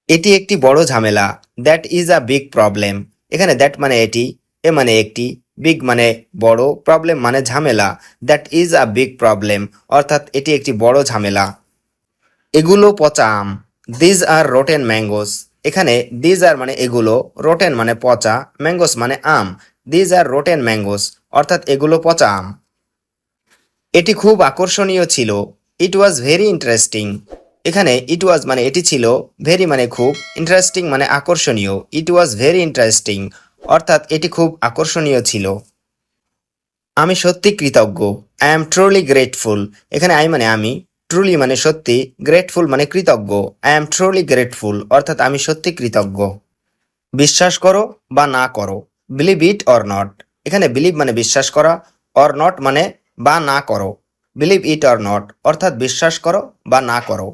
এটি একটি বড় ঝামেলা। That is a big problem. এখানে দ্যাট মানে এটি, এ মানে একটি, বিগ মানে বড়, প্রবলেম মানে ঝামেলা। That is a big problem অর্থাৎ এটি একটি বড় ঝামেলা। এগুলো পচা আম। These are rotten mangoes. এখানে দিজ আর মানে এগুলো, রোটেন মানে পচা, ম্যাঙ্গোস মানে আম। দিজ আর রোটেন ম্যাঙ্গোস অর্থাৎ এগুলো পচা আম। এটি খুব আকর্ষণীয় ছিল। It was very interesting. এখানে ইট ওয়াজ মানে এটি ছিল, ভেরি মানে খুব, ইন্টারেস্টিং মানে আকর্ষণীয়। ইট ওয়াজ ভেরি ইন্টারেস্টিং অর্থাৎ এটি খুব আকর্ষণীয় ছিল। আমি সত্যি কৃতজ্ঞ। I am truly grateful. এখানে আই মানে আমি, ট্রুলি মানে সত্যি, গ্রেটফুল মানে কৃতজ্ঞ। আই অ্যাম ট্রুলি গ্রেটফুল অর্থাৎ আমি সত্যি কৃতজ্ঞ। বিশ্বাস করো বা না করো। Believe it or not. এখানে বিলিভ মানে বিশ্বাস করা, অর নট মানে বা না করো। বিলিভ ইট অর নট অর্থাৎ বিশ্বাস করো বা না করো।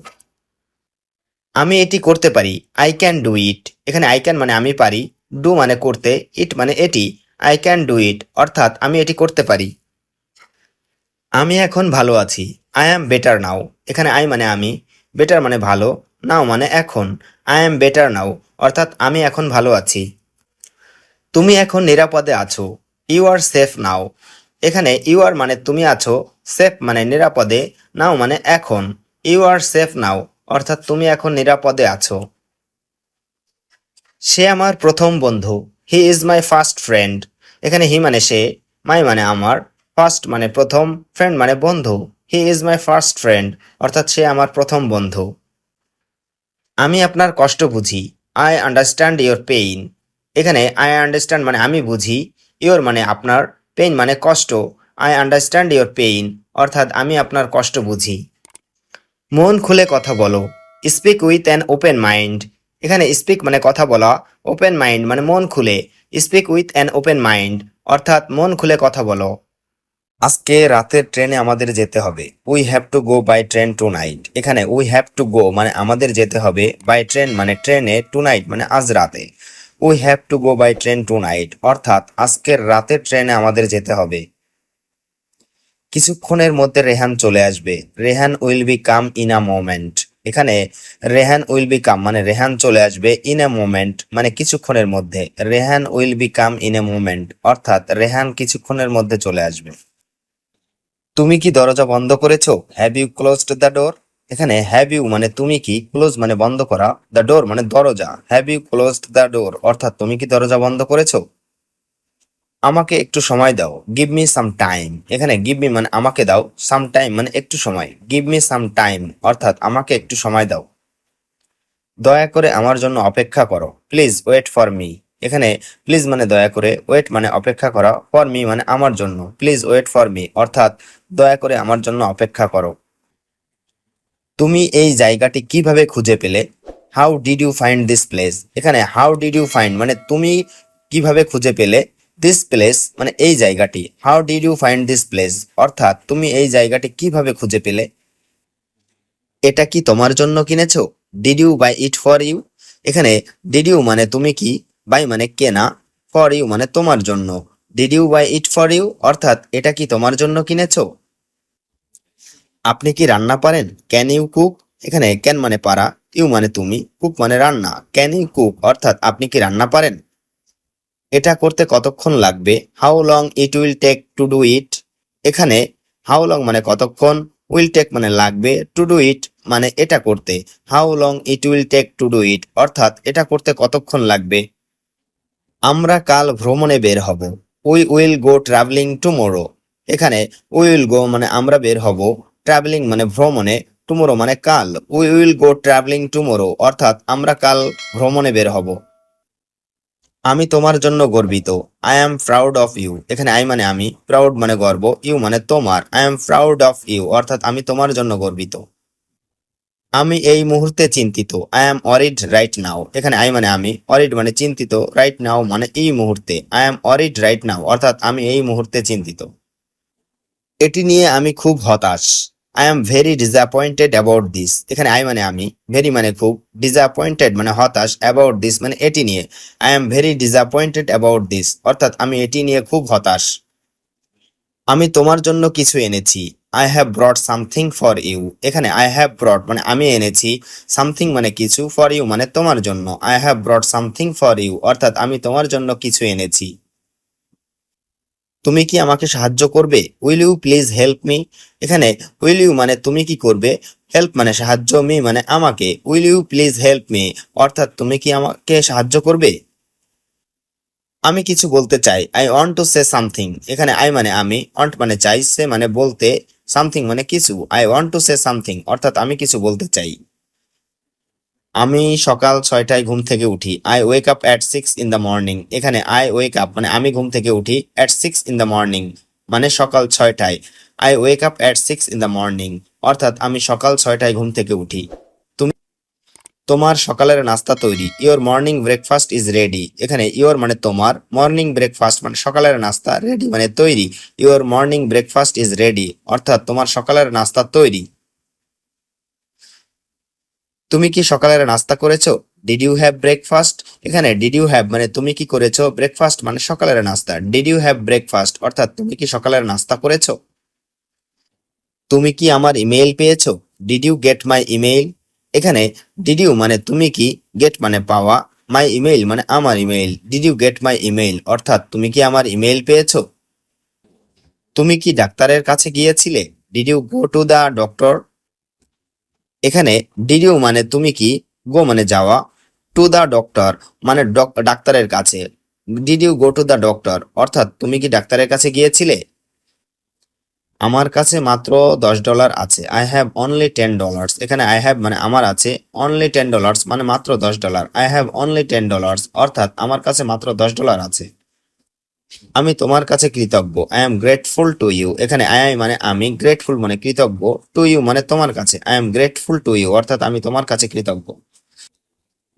আমি এটি করতে পারি। I can do it. এখানে আই ক্যান মানে আমি পারি, ডু মানে করতে, ইট মানে এটি। আই ক্যান ডু ইট অর্থাৎ আমি এটি করতে পারি। আমি এখন ভালো আছি। I am better now. এখানে আই মানে আমি, বেটার মানে ভালো, নাও মানে এখন। আই অ্যাম বেটার নাও অর্থাৎ আমি এখন ভালো আছি। তুমি এখন নিরাপদে আছো। ইউ আর সেফ নাও। এখানে ইউ আর মানে তুমি আছো, সেফ মানে নিরাপদে, নাও মানে এখন। ইউ আর সেফ নাও অর্থাৎ তুমি এখন নিরাপদে আছো। সে আমার প্রথম বন্ধু। He is my first friend. এখানে হি মানে সে, মাই মানে আমার, ফার্স্ট মানে প্রথম, ফ্রেন্ড মানে বন্ধু। He is my first friend অর্থাৎ সে আমার প্রথম বন্ধু। আমি আপনার কষ্ট বুঝি। I understand your pain. এখানে আই আন্ডারস্ট্যান্ড মানে আমি বুঝি, ইয়োর মানে আপনার, পেইন মানে কষ্ট। আই আন্ডারস্ট্যান্ড ইয়োর পেইন অর্থাৎ আমি আপনার কষ্ট বুঝি। মন খুলে কথা বলো। Speak with an open mind. এখানে স্পিক মানে কথা বলা, ওপেন মাইন্ড মানে মন খুলে। Speak with an open mind অর্থাৎ মন খুলে কথা বলো। আজকে রাতের ট্রেনে আমাদের যেতে হবে। We have to go by train tonight. এখানে উই হ্যাভ টু গো মানে আমাদের যেতে হবে, বাই ট্রেন মানে ট্রেনে, টু নাইট মানে আজ রাতে। We have to go by train tonight অর্থাৎ আজকের রাতের ট্রেনে আমাদের যেতে হবে। কিছুক্ষণের মধ্যে রেহান চলে আসবে। Rehan will be come in a moment. এখানে রেহান উইল বি কাম মানে রেহান চলে আসবে, ইন এ মোমেন্ট মানে কিছুক্ষণের মধ্যে। Rehan will be come in a moment অর্থাৎ রেহান কিছুক্ষণের মধ্যে চলে আসবে। তুমি কি দরজা বন্ধ করেছো? Have you closed the door? এখানে হ্যাভ ইউ মানে তুমি কি, ক্লোজ মানে বন্ধ করা, দ্য ডোর মানে দরজা। Have you closed the door অর্থাৎ তুমি কি দরজা বন্ধ করেছো? আমাকে একটু সময় দাও। Give me some time. এখানে গিভ মি মানে আমাকে দাও, সাম টাইম মানে একটু সময়। গিভ মি সাম টাইম অর্থাৎ আমাকে একটু সময় দাও। দয়া করে আমার জন্য অপেক্ষা করো। Please wait for me. এখানে প্লিজ মানে দয়া করে, ওয়েট মানে অপেক্ষা করা, ফর মি মানে আমার জন্য। প্লিজ ওয়েট ফর মি অর্থাৎ দয়া করে আমার জন্য অপেক্ষা করো। তুমি এই জায়গাটি কিভাবে খুঁজে পেলে? How did you find this place? এখানে হাউ ডিড ইউ ফাইন্ড মানে তুমি কিভাবে খুঁজে পেলে, দিস প্লেস মানে এই জায়গাটি। How did you find this place অর্থাৎ তুমি এই জায়গাটি কিভাবে খুঁজে পেলে। এটা কি তোমার জন্য কিনেছো? Did you buy it for you? এখানে ডিড ইউ মানে তুমি কি, বাই মানে কেনা, ফর ইউ মানে তোমার জন্য। Did you buy it for you অর্থাৎ এটা কি তোমার জন্য কিনেছো? আপনি কি রান্না পারেন? Can you cook? এখানে ক্যান মানে পারা, ইউ মানে তুমি, কুক মানে রান্না। ক্যান ইউ কুক অর্থাৎ আপনি কি রান্না পারেন? এটা করতে কতক্ষণ লাগবে? How long it will take to do it? এখানে হাউ লং মানে কতক্ষণ, উইল টেক মানে লাগবে, টু ডু ইট মানে এটা করতে। How long it will take to do it অর্থাৎ এটা করতে কতক্ষণ লাগবে। আমরা কাল ভ্রমণে বের হব। We will go travelling tomorrow. এখানে উইল গো মানে আমরা বের হব, ট্রাভেলিং মানে ভ্রমণে, টুমোরো মানে কাল। We will go travelling tomorrow অর্থাৎ আমরা কাল ভ্রমণে বের হব। আমি তোমার জন্য গর্বিত। I am proud of you. এখানে আই মানে আমি, প্রাউড মানে গর্ব, ইউ মানে তোমার। I am proud of you অর্থাৎ আমি তোমার জন্য গর্বিত। আমি এই মুহূর্তে চিন্তিত। I am worried right now. এখানে আই মানে আমি, অরিড মানে চিন্তিত, রাইট নাও মানে এই মুহূর্তে। আই অ্যাম অরিড রাইট নাও অর্থাৎ আমি এই মুহূর্তে চিন্তিত। এটি নিয়ে আমি খুব হতাশ। I am very disappointed about this. এখানে আই মানে আমি, ভেরি মানে খুব, ডিসঅ্যাপয়েন্টেড মানে হতাশ, অ্যাবাউট দিস মানে এটি নিয়ে। I am very disappointed about this অর্থাৎ আমি এটি নিয়ে খুব হতাশ। আমি তোমার জন্য কিছু এনেছি। I have brought something for you. এখানে আই হ্যাভ ব্রট মানে আমি এনেছি, সামথিং মানে কিছু, ফর ইউ মানে তোমার জন্য। I have brought something for you অর্থাৎ আমি তোমার জন্য কিছু এনেছি। তুমি কি আমাকে সাহায্য করবে? Will you please help me. এখানে উইল ইউ মানে তুমি কি করবে, হেল্প মানে সাহায্য, মি মানে আমাকে। Will you please help me অর্থাৎ তুমি কি আমাকে সাহায্য করবে? আমি কিছু বলতে চাই, I want to say something. এখানে আই মানে আমি, ওয়ান্ট মানে চাই, সে মানে বলতে, সামথিং মানে কিছু। I want to say something অর্থাৎ আমি কিছু বলতে চাই। আমি সকাল 6টায় ঘুম থেকে উঠি, I wake up at 6 in the morning। এখানে আই ওয়েক আপ মানে আমি ঘুম থেকে উঠি, অ্যাট 6 in the morning মানে সকাল 6টায়। I wake up at 6 in the morning অর্থাৎ আমি সকাল 6টায় ঘুম থেকে উঠি। তুমি তোমার সকালের নাস্তা তৈরি, your morning breakfast is ready. এখানে ইওর মানে তোমার, মর্নিং ব্রেকফাস্ট মানে সকালের নাস্তা, রেডি মানে তৈরি। Your morning breakfast is ready অর্থাৎ তোমার সকালের নাস্তা তৈরি। তুমি কি সকালের নাস্তা করেছো? Did you have breakfast. এখানে ডিড ইউ হ্যাভ মানে তুমি কি করেছো, ব্রেকফাস্ট মানে সকালের নাস্তা। ডিড ইউ হ্যাভ ব্রেকফাস্ট অর্থাৎ তুমি কি সকালের নাস্তা করেছো? তুমি কি আমার ইমেইল পেয়েছো? Did you get my email. এখানে ডিড ইউ মানে তুমি কি, গেট মানে পাওয়া, মাই ইমেইল মানে আমার ইমেইল। Did you get my email অর্থাৎ তুমি কি আমার ইমেইল পেয়েছো? তুমি কি ডাক্তারের কাছে গিয়েছিলে? Did you go to the doctor. এখানে ডিড ইউ মানে তুমি কি, গো মানে যাওয়া, টু দা ডক্টর মানে ডাক্তারের কাছে। Did you go to the doctor অর্থাৎ তুমি কি ডাক্তারের কাছে গিয়েছিলে? আমার কাছে মাত্র $10 আছে, আই হ্যাভ অনলি $10। এখানে আই হ্যাভ মানে আমার আছে, অনলি $10 মানে মাত্র $10। আই হ্যাভ অনলি $10 অর্থাৎ আমার কাছে মাত্র $10 আছে। আমি তোমার কাছে কৃতজ্ঞ, I am grateful to you. এখানে আই মানে আমি, গ্রেটফুল মানে কৃতজ্ঞ, টু ইউ মানে তোমার কাছে। I am grateful to you অর্থাৎ আমি তোমার কাছে কৃতজ্ঞ।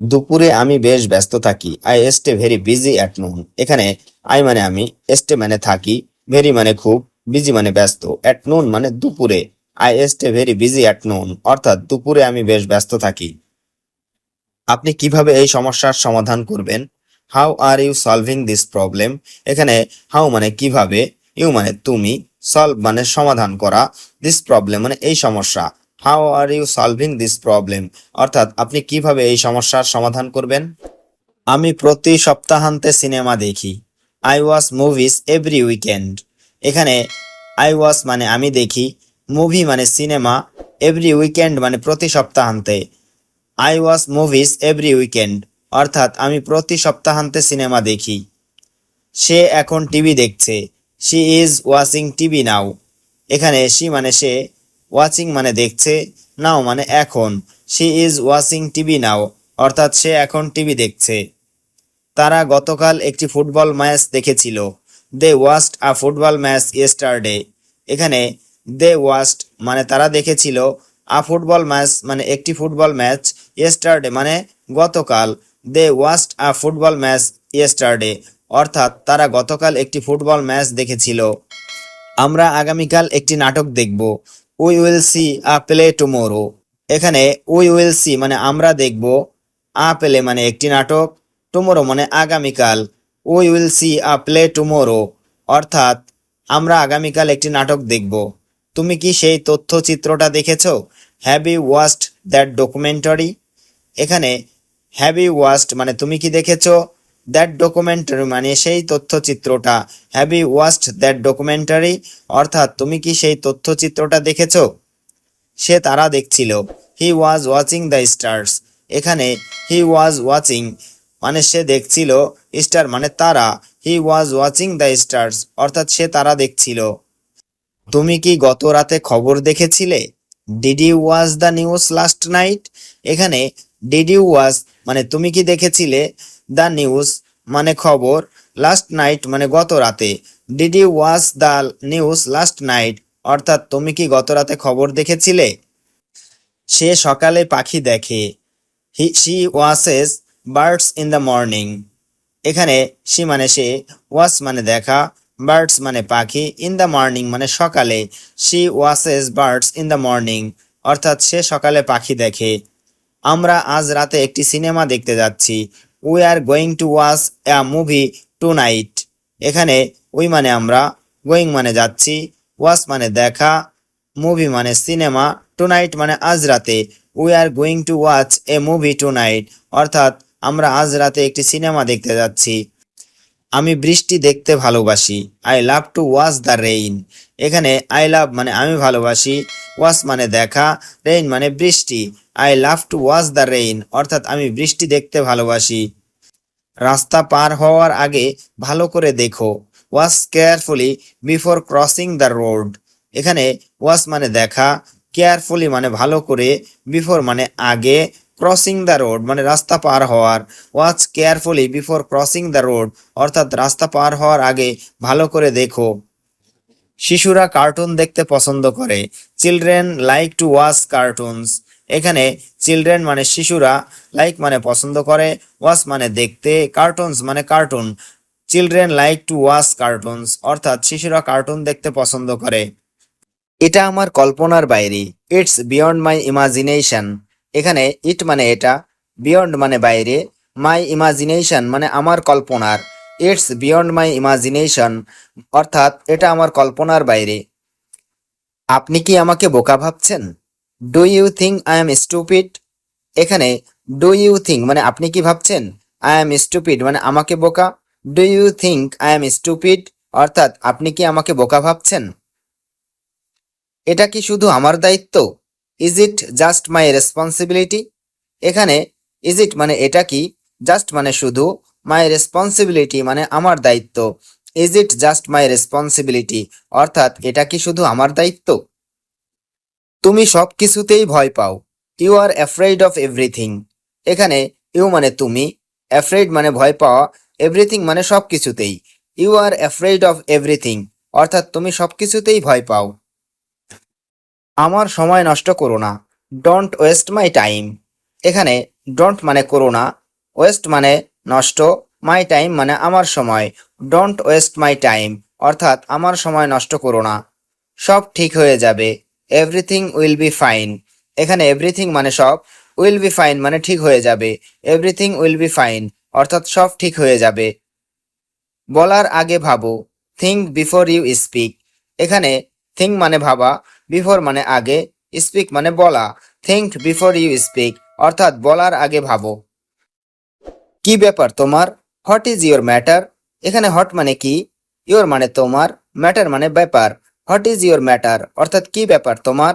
দুপুরে আমি বেশ ব্যস্ত থাকি, I stay very busy at noon. এখানে আই মানে আমি, স্টে মানে থাকি, ভেরি মানে খুব, বিজি মানে ব্যস্ত, অ্যাট নুন মানে দুপুরে। I stay very busy at noon অর্থাৎ দুপুরে আমি বেশ ব্যস্ত থাকি। আপনি কিভাবে এই সমস্যার সমাধান করবেন? How are you solving this problem. এখানে হাউ মানে কিভাবে, ইউ মানে তুমি, সলভ মানে সমাধান করা, দিস প্রবলেম মানে এই সমস্যা। How are you solving this problem অর্থাৎ আপনি কিভাবে এই সমস্যার সমাধান করবেন? আমি প্রতি সপ্তাহান্তে সিনেমা দেখি, I watch movies every weekend. এখানে আই ওয়াচ মানে আমি দেখি, মুভি মানে সিনেমা, এভরি উইকেন্ড মানে প্রতি সপ্তাহান্তে। I watch movies every weekend অর্থাৎ আমি প্রতি সপ্তাহান্তে সিনেমা দেখি। সে এখন টিভি দেখছে, শি ইজ ওয়াচিং টিভি নাও। এখানে শি মানে সে, ওয়াচিং মানে দেখছে, নাও মানে এখন। শি ইজ ওয়াচিং টিভি নাও অর্থাৎ সে এখন টিভি দেখছে। তারা গতকাল একটি ফুটবল ম্যাচ দেখেছিল, দে ওয়াচড আ ফুটবল ম্যাচ ইয়েস্টারডে। এখানে দে ওয়াচড মানে তারা দেখেছিল, আ ফুটবল ম্যাচ মানে একটি ফুটবল ম্যাচ, ইয়েস্টারডে মানে গতকাল, দে ওয়াচড আ ফুটবল ম্যাচ ইয়েস্টারডে অর্থাৎ তারা গতকাল একটি ফুটবল ম্যাচ দেখেছিল। আমরা আগামীকাল একটি নাটক দেখব, we will see a play tomorrow. এখানে উই উইল সি মানে আমরা দেখব, আ প্লে মানে একটি নাটক, টুমোরো মানে আগামীকাল। We will see a play tomorrow অর্থাৎ আমরা আগামীকাল একটি নাটক দেখব। তুমি কি সেই তথ্যচিত্রটা দেখেছো? Have you watched that documentary. এখানে হ্যাভ ইউ ওয়াচড মানে তুমি কি দেখেছো, দ্যাট ডকুমেন্টারি মানে সেই তথ্যচিত্রটা। Have you watched that documentary অর্থাৎ তুমি কি সেই তথ্যচিত্রটা দেখেছো? সে তারা দেখছিল, he was watching the stars. এখানে হি ওয়াজ ওয়াচিং মানে সে দেখছিল, স্টার মানে তারা, হি ওয়াজ ওয়াচিং দ্য স্টার্স অর্থাৎ সে তারা দেখছিল। তুমি কি গত রাতে খবর দেখেছিলে? Did you watch the news last night. এখানে ডিড ইউ ওয়াচ মানে তুমি কি দেখেছিলে, দ্য নিউজ মানে খবর, লাস্ট নাইট মানে গত রাতে। Did you watch the news last night অর্থাৎ তুমি কি গত রাতে খবর দেখেছিলে? সে সকালে পাখি দেখে, she watches birds in the morning. এখানে শি মানে সে, ওয়াচ মানে দেখা, বার্ডস মানে পাখি, ইন দ্য মর্নিং মানে সকালে। She watches birds in the morning অর্থাৎ সে সকালে পাখি দেখে। আমরা আজ রাতে একটি সিনেমা দেখতে যাচ্ছি, we are going to watch a movie tonight. এখানে উই মানে আমরা, গোয়িং মানে যাচ্ছি, ওয়াচ মানে দেখা, মুভি মানে সিনেমা, টুনাইট মানে আজ রাতে, we are going to watch a movie tonight, অর্থাৎ আমরা আজ রাতে একটি সিনেমা দেখতে যাচ্ছি। আমি বৃষ্টি দেখতে ভালোবাসি, I love to watch the rain. এখানে আই লাভ মানে আমি ভালোবাসি, ওয়াচ মানে দেখা, রেইন মানে বৃষ্টি। I love to watch the rain অর্থাৎ আমি বৃষ্টি দেখতে ভালোবাসি। রাস্তা পার হওয়ার আগে ভালো করে দেখো, watch carefully before crossing the road. এখানে ওয়াচ মানে দেখা, কেয়ারফুলি মানে ভালো করে, বিফোর মানে আগে, ক্রসিং দ্য রোড মানে রাস্তা পার হওয়ার। Watch carefully before crossing the road অর্থাৎ রাস্তা পার হওয়ার আগে ভালো করে দেখো। শিশুরা কার্টুন দেখতে পছন্দ করে, children like to watch cartoons. এখানে চিলড্রেন মানে শিশুরা, লাইক মানে পছন্দ করে, ওয়াচ মানে দেখতে, কার্টুনস মানে cartoon. Children like to watch cartoons অর্থাৎ শিশুরা কার্টুন দেখতে পছন্দ করে। এটা আমার কল্পনার বাইরে, ইটস বিয়ন্ড মাই ইমাজিনেশন। এখানে ইট মানে এটা, বিয়ন্ড মানে বাইরে, মাই ইমাজিনেশন মানে আমার কল্পনার, ইটস বিয়ন্ড মাই ইমাজিনেশন অর্থাৎ এটা আমার কল্পনার বাইরে। আপনি কি আমাকে বোকা ভাবছেন? Do you think I am stupid? এখানে ডু ইউ থিঙ্ক মানে আপনি কি ভাবছেন, আই এম স্টুপিড মানে আমাকে বোকা। Do you think I am stupid অর্থাৎ আপনি কি আমাকে বোকা ভাবছেন? এটা কি শুধু আমার দায়িত্ব? Is it just my responsibility? এখানে ইজ ইট মানে এটা কি, জাস্ট মানে শুধু, মাই রেসপন্সিবিলিটি মানে আমার দায়িত্ব। Is it just my responsibility অর্থাৎ এটা কি শুধু আমার দায়িত্ব? তুমি সব কিছুতেই ভয় পাও, you are afraid of everything. এখানে ইউ মানে তুমি, অ্যাফ্রেড মানে ভয় পাওয়া, এভরিথিং মানে সব কিছুতেই। You are afraid of everything অর্থাৎ তুমি সব কিছুতেই ভয় পাও। আমার সময় নষ্ট করো না, ডোন্ট ওয়েস্ট মাই টাইম। এখানে ডোন্ট মানে করো না, ওয়েস্ট মানে নষ্ট, মাই টাইম মানে আমার সময়। ডোন্ট ওয়েস্ট মাই টাইম অর্থাৎ আমার সময় নষ্ট করো না। সব ঠিক হয়ে যাবে, এভরিথিং উইল বি ফাইন। এখানে এভরিথিং মানে সব, উইল বি ফাইন মানে ঠিক হয়ে যাবে, এভরিথিং উইল বি ফাইন অর্থাৎ সব ঠিক হয়ে যাবে। বলার আগে ভাবো, থিঙ্ক বিফোর ইউ স্পিক। এখানে থিঙ্ক মানে ভাবা, বিফোর মানে আগে, স্পিক মানে বলা। থিঙ্ক বিফোর ইউ স্পিক অর্থাৎ বলার আগে ভাবো। কি ব্যাপার তোমার? What is your matter? এখানে হট মানে কি, ইউর মানে তোমার, ম্যাটার মানে ব্যাপার। হোয়াট ইজ ইউর ম্যাটার অর্থাৎ কি ব্যাপার তোমার?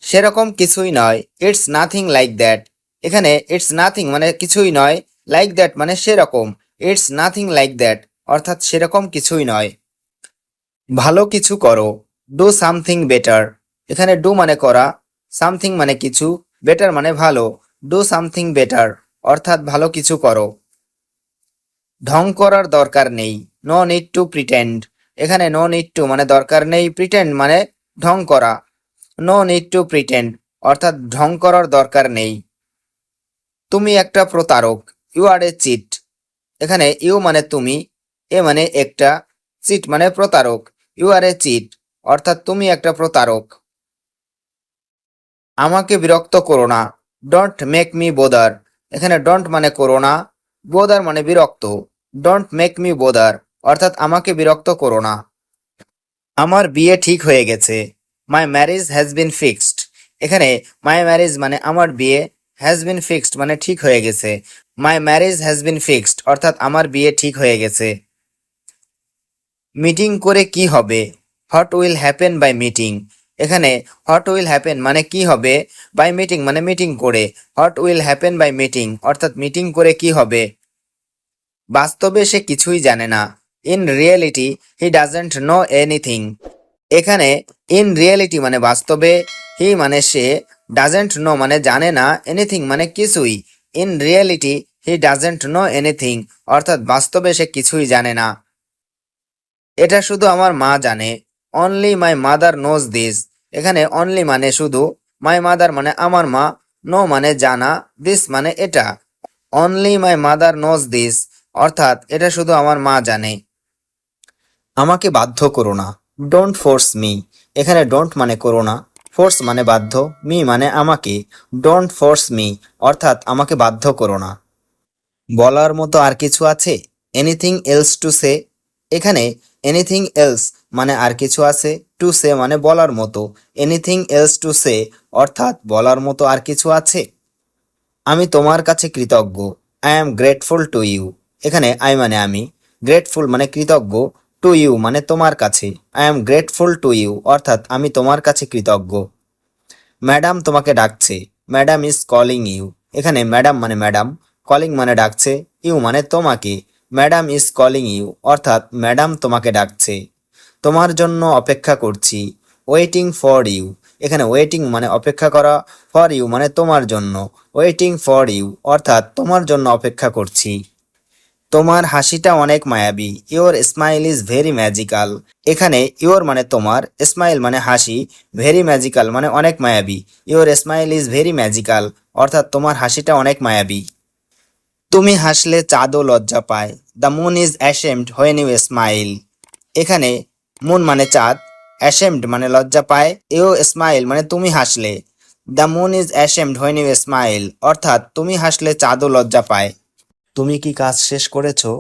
সেরকম কিছুই নয়, ইটস নাথিং লাইক দ্যাট। এখানে ইটস নাথিং মানে কিছুই নয়, লাইক দ্যাট মানে সেরকম। ইটস নাথিং লাইক দ্যাট অর্থাৎ সেরকম কিছুই নয়। ভালো কিছু করো, ডু সামথিং বেটার। এখানে ডু মানে করা, সামথিং মানে কিছু, বেটার মানে ভালো। ডু সামথিং বেটার অর্থাৎ ভালো কিছু করো। ঢং করার দরকার নেই, নো নিড টু প্রিটেন্ড। এখানে নো নিড টু মানে দরকার নেই, প্রিটেন্ড মানে ঢং করা। নো নিড টু প্রিটেন্ড অর্থাৎ ঢং করার দরকার নেই। তুমি একটা প্রতারক, ইউ আর এ চিট। এখানে ইউ মানে তুমি, এ মানে একটা, চিট মানে প্রতারক। ইউ আর এ চিট অর্থাৎ তুমি একটা প্রতারক। আমাকে বিরক্ত করো না, ডোন্ট মেক মি বোদার। এখানে ডোন্ট মানে করো না, বোদার মানে বিরক্ত। ডোন্ট মেক মি বোদার অর্থাৎ আমাকে বিরক্ত করো না। আমার বিয়ে ঠিক হয়ে গেছে, মাই ম্যারেজ হ্যাজ বিন ফিক্সড। এখানে মাই ম্যারেজ মানে আমার বিয়ে, হ্যাজ বিন ফিক্সড মানে ঠিক হয়ে গেছে। মাই ম্যারেজ হ্যাজ বিন ফিক্সড অর্থাৎ আমার বিয়ে ঠিক হয়ে গেছে। মিটিং করে কি হবে, what will happen by meeting. এখানে হোয়াট উইল হ্যাপেন মানে কি হবে, বাই মিটিং মানে মিটিং করে। What will happen by meeting অর্থাৎ মিটিং করে কি হবে। বাস্তবে সে কিছুই জানে না, in reality he doesn't know anything. এখানে ইন রিয়েলিটি মানে বাস্তবে, হি মানে সে, ডাজেন্ট নো মানে জানে না, এনিথিং মানে কিছুই। In reality he doesn't know anything অর্থাৎ বাস্তবে সে কিছুই জানে না। এটা শুধু আমার মা জানে, only my mother knows this. এখানে অনলি মানে শুধু, মাই মাদার মানে আমার মা, নো মানে জানা, দিস মানে এটা। Only my mother knows this অর্থাৎ এটা শুধু আমার মা জানে। আমাকে বাধ্য করো না, ডোন্ট ফোর্স মি। এখানে ডোন্ট মানে করো না, ফোর্স মানে বাধ্য, মি মানে আমাকে। ডোন্ট ফোর্স মি অর্থাৎ আমাকে বাধ্য করো না। বলার মতো আর কিছু আছে, এনিথিং এলস টু সে। এখানে এনিথিং এলস মানে আর কিছু আছে, টু সে মানে বলার মতো, এনিথিং এলস টু সে অর্থাৎ বলার মতো আর কিছু আছে। আমি তোমার কাছে কৃতজ্ঞ, I am grateful to you. এখানে আই মানে আমি, গ্রেটফুল মানে কৃতজ্ঞ, টু ইউ মানে তোমার কাছে, I am grateful to you অর্থাৎ আমি তোমার কাছে কৃতজ্ঞ। ম্যাডাম তোমাকে ডাকছে, ম্যাডাম ইজ কলিং ইউ। এখানে ম্যাডাম মানে ম্যাডাম, কলিং মানে ডাকছে, ইউ মানে তোমাকে, ম্যাডাম ইজ কলিং ইউ অর্থাৎ ম্যাডাম তোমাকে ডাকছে। তোমার জন্য অপেক্ষা করছি, ওয়েটিং ফর ইউ। এখানে ওয়েটিং মানে অপেক্ষা করা, ফর ইউ মানে তোমার জন্য, ওয়েটিং ফর ইউ অর্থাৎ তোমার জন্য অপেক্ষা করছি। তোমার হাসিটা অনেক মায়াবী, your smile is very magical. এখানে ইওর মানে তোমার, স্মাইল মানে হাসি, ভেরি ম্যাজিক্যাল মানে অনেক মায়াবী, your smile is very magical অর্থাৎ তোমার হাসিটা অনেক মায়াবী। তুমি হাসলে চাঁদও লজ্জা পায়, the moon is ashamed when you smile. এখানে মুন মানে চাঁদ, অ্যাশেমড মানে লজ্জা পায়, ইউ স্মাইল মানে তুমি হাসলে, the moon is ashamed when you smile অর্থাৎ তুমি হাসলে চাঁদও লজ্জা পায়। তুমি কি কাজ শেষ করেছো?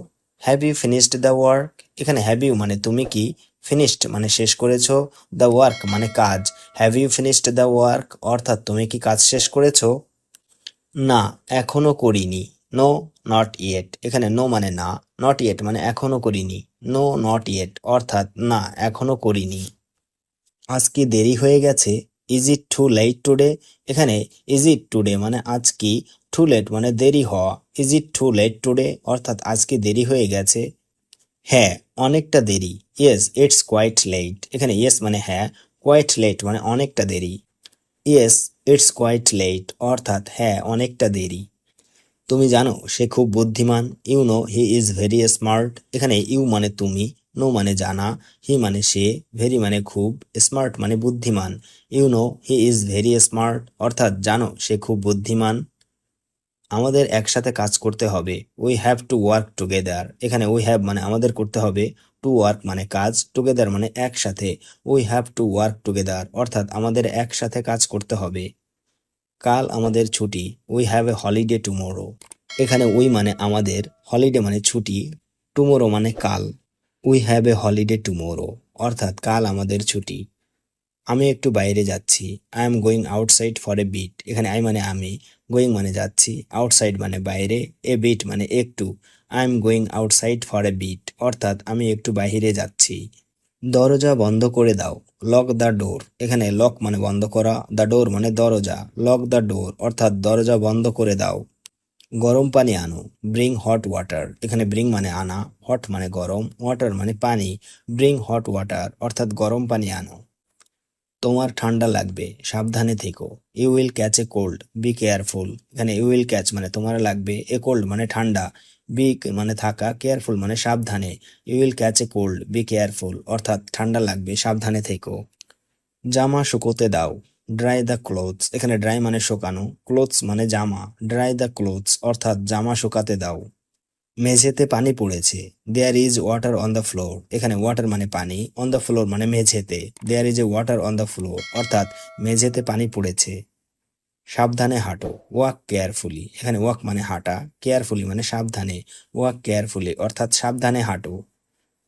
Have you finished the work? এখানে হ্যাভ ইউ মানে তুমি কি, ফিনিশড মানে শেষ করেছো, দ্য ওয়ার্ক মানে কাজ, have you finished the work অর্থাৎ তুমি কি কাজ শেষ করেছো? না, এখনো করিনি, নো নট ইয়েট। এখানে নো মানে না, নট ইয়েট মানে এখনো করিনি, নো নট ইয়েট অর্থাৎ না এখনো করিনি। আজ কি দেরি হয়ে গেছে? Is it too late today? এখানে ইজ ইট টুডে মানে আজ কি, টু লেট মানে দেরি হওয়া, is it too late today অর্থাৎ আজ কি দেরি হয়ে গেছে? হ্যাঁ, অনেকটা দেরি, ইয়েস ইটস কোয়াইট লেট। এখানে ইয়েস মানে হ্যাঁ, কোয়াইট লেট মানে অনেকটা দেরি, ইয়েস ইটস কোয়াইট লেট অর্থাৎ হ্যাঁ অনেকটা দেরি। তুমি জানো সে খুব বুদ্ধিমান, you know he is very smart. এখানে ইউ মানে তুমি, নো মানে জানা, হি মানে সে, ভেরি মানে খুব, স্মার্ট মানে বুদ্ধিমান, you know he is very smart অর্থাৎ জানো সে খুব বুদ্ধিমান। আমাদের একসাথে কাজ করতে হবে, we have to work together. এখানে উই হ্যাভ মানে আমাদের করতে হবে, টু ওয়ার্ক মানে কাজ, টুগেদার মানে একসাথে, we have to work together অর্থাৎ আমাদের একসাথে কাজ করতে হবে। কাল আমাদের ছুটি, we have a holiday tomorrow. এখানে উই মানে আমাদের, হলিডে মানে ছুটি, টুমোরো মানে কাল, we have a holiday tomorrow অর্থাৎ কাল আমাদের ছুটি। আমি একটু বাইরে যাচ্ছি, I am going outside for a bit. এখানে আই মানে আমি, গোয়িং মানে যাচ্ছি, আউটসাইড মানে বাইরে, এ বিট মানে একটু, I am going outside for a bit অর্থাৎ আমি একটু বাইরে যাচ্ছি। দরজা বন্ধ করে দাও, লক দ্য ডোর। এখানে লক মানে বন্ধ করা, দ্য ডোর মানে দরজা, লক দ্য ডোর অর্থাৎ দরজা বন্ধ করে দাও। গরম পানি আনো, ব্রিং হট ওয়াটার। এখানে ব্রিং মানে আনা, হট মানে গরম, ওয়াটার মানে পানি, ব্রিং হট ওয়াটার অর্থাৎ গরম পানি আনো। তোমার ঠান্ডা লাগবে, সাবধানে থেকো, you will catch a cold, be careful. এখানে ইউ উইল ক্যাচ মানে তোমার লাগবে, এ কোল্ড মানে ঠান্ডা, বি মানে থাকা, কেয়ারফুল মানে সাবধানে, you will catch a cold, be careful অর্থাৎ ঠান্ডা লাগবে সাবধানে থেকো। জামা শুকোতে দাও, ড্রাই দ্য ক্লোথস। এখানে ড্রাই মানে শুকানো, ক্লোথস মানে জামা, ড্রাই দ্য ক্লোথস অর্থাৎ জামা শুকাতে দাও। মেঝেতে পানি পড়েছে, there is water on the floor. এখানে ওয়াটার মানে পানি, অন দ্য ফ্লোর মানে মেঝেতে, there is a water on the floor অর্থাৎ মেঝেতে পানি পড়েছে। সাবধানে হাঁটো, ওয়াক কেয়ারফুলি। এখানে ওয়াক মানে হাঁটা, কেয়ারফুলি মানে সাবধানে, ওয়াক কেয়ারফুলি অর্থাৎ সাবধানে হাঁটো।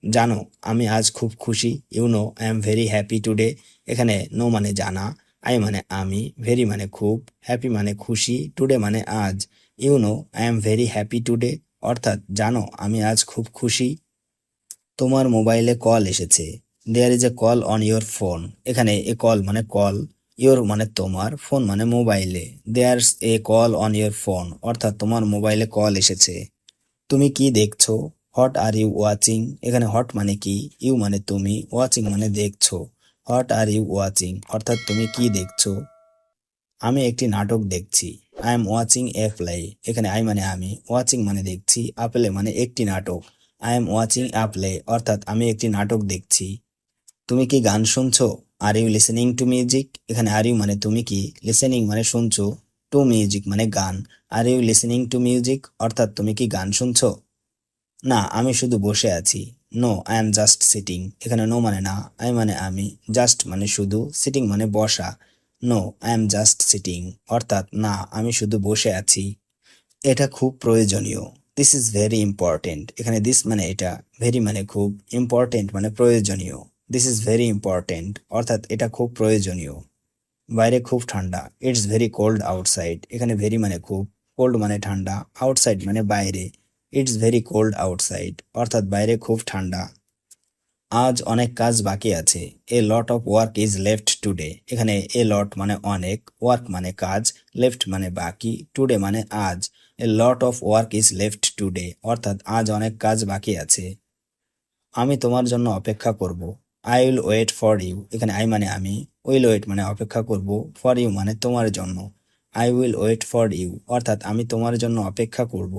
জানো আমি আজ খুব খুশি, you know I am very happy today. এখানে নো মানে জানা, আই মানে আমি, ভেরি মানে খুব, হ্যাপি মানে খুশি, টুডে মানে আজ, you know I am very happy today অর্থাৎ জানো আমি আজ খুব খুশি। তোমার মোবাইলে কল এসেছে, there is a call on your phone. এখানে এ কল মানে কল, ইয়োর মানে তোমার, ফোন মানে মোবাইলে, there's a call on your phone অর্থাৎ তোমার মোবাইলে কল এসেছে। তুমি কি দেখছো? What are you watching? এখানে হট মানে কি, ইউ মানে তুমি, ওয়াচিং মানে দেখছো, হোয়াট আর ইউ ওয়াচিং অর্থাৎ তুমি কি দেখছো। আমি একটি নাটক দেখছি, I am watching a play. এখানে আই মানে আমি, ওয়াচিং মানে দেখছি, আ প্লে মানে একটি নাটক, I am watching a play অর্থাৎ আমি একটি নাটক দেখছি। তুমি কি গান শুনছো? Are you listening to music? এখানে আর ইউ মানে তুমি কি, লিসেনিং মানে শুনছো, টু মিউজিক মানে গান, are you listening to music অর্থাৎ তুমি কি গান শুনছো। না, আমি শুধু বসে আছি, no I am just sitting. এখানে নো মানে না, আই মানে আমি, জাস্ট মানে শুধু, সিটিং মানে বসা, no I am just sitting অর্থাৎ না আমি শুধু বসে আছি। এটা খুব প্রয়োজনীয়, দিস ইজ ভেরি ইম্পর্টেন্ট। এখানে দিস মানে এটা, ভেরি মানে খুব, ইম্পর্টেন্ট মানে প্রয়োজনীয়, দিস ইজ ভেরি ইম্পর্টেন্ট, অর্থাৎ এটা খুব প্রয়োজনীয়। বাইরে খুব ঠান্ডা, ইটস ভেরি কোল্ড আউটসাইড। এখানে ভেরি মানে খুব, কোল্ড মানে ঠান্ডা, আউটসাইড মানে বাইরে। ইটস ভেরি কোল্ড আউটসাইড, অর্থাৎ বাইরে খুব ঠান্ডা। আজ অনেক কাজ বাকি আছে, a lot of work is left today. এখানে এ লট মানে অনেক, ওয়ার্ক মানে কাজ, লেফট মানে বাকি, টুডে মানে আজ। A lot of work is left today, অর্থাৎ আজ অনেক কাজ বাকি আছে। আমি তোমার জন্য অপেক্ষা করব, I will wait for you. এখানে আই মানে আমি, উইল ওয়েট মানে অপেক্ষা করব, ফর ইউ মানে তোমার জন্য। I will wait for you, অর্থাৎ আমি তোমার জন্য অপেক্ষা করব।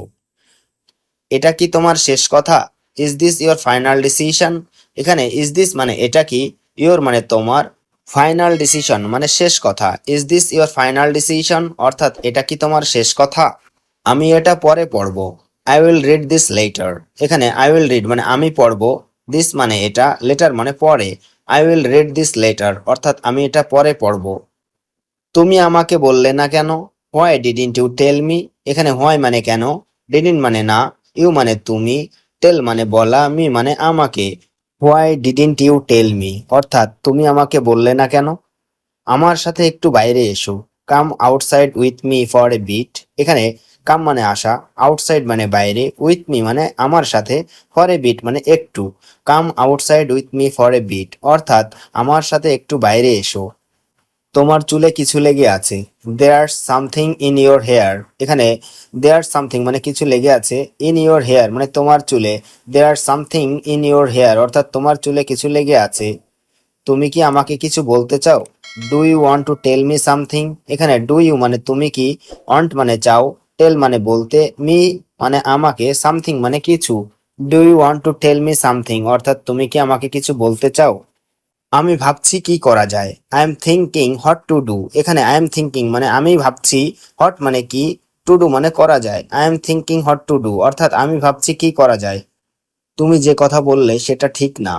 এটা কি তোমার শেষ কথা? Is this your final decision? এখানে ইজ দিস মানে এটা কি, ইওর মানে তোমার, ফাইনাল ডিসিশন মানে শেষ কথা। Is this your final decision, অর্থাৎ এটা কি তোমার শেষ কথা? আমি এটা পরে পড়ব, I will read this letter. এখানে আই উইল রিড মানে আমি পড়ব, দিস মানে এটা, লেটার মানে পরে। I will read this letter, অর্থাৎ আমি এটা পরে পড়ব। তুমি আমাকে বললে না কেন? Why didn't you tell me? এখানে হোয়াই মানে কেন, ডিডন্ট মানে না, ইউ মানে তুমি, টেল মানে বলা, মি মানে আমাকে। Why didn't you tell me, অর্থাৎ তুমি আমাকে বললে না কেন? আমার সাথে একটু বাইরে এসো, come outside with me for a bit. এখানে কাম মানে আসা, আউটসাইড মানে বাইরে, উইথ মি মানে আমার সাথে, ফর এ বিট মানে একটু। Come outside with me for a bit, অর্থাৎ আমার সাথে একটু বাইরে এসো। তোমার চুলে কিছু লেগে আছে, there something in your hair. এখানে দেয়ার সামথিং মানে কিছু লেগে আছে, ইন ইয়োর হেয়ার মানে তোমার চুলে, there something in your hair, অর্থাৎ তোমার চুলে কিছু লেগে আছে। তুমি কি আমাকে কিছু বলতে চাও? Do you want to tell me something? এখানে ডু ইউ মানে তুমি কি, ওয়ান্ট মানে চাও, টেল মানে বলতে, মি মানে আমাকে, সামথিং মানে কিছু। Do you want to tell me something, অর্থাৎ তুমি কি আমাকে কিছু বলতে চাও? আমি ভাবছি কি করা যায়, I am thinking what to do. এখানে আই এম থিঙ্কিং মানে আমি ভাবছি, হোয়াট মানে কি, টু ডু মানে করা যায়। I am thinking what to do, অর্থাৎ আমি ভাবছি কি করা যায়। তুমি যে কথা বললে সেটা ঠিক না,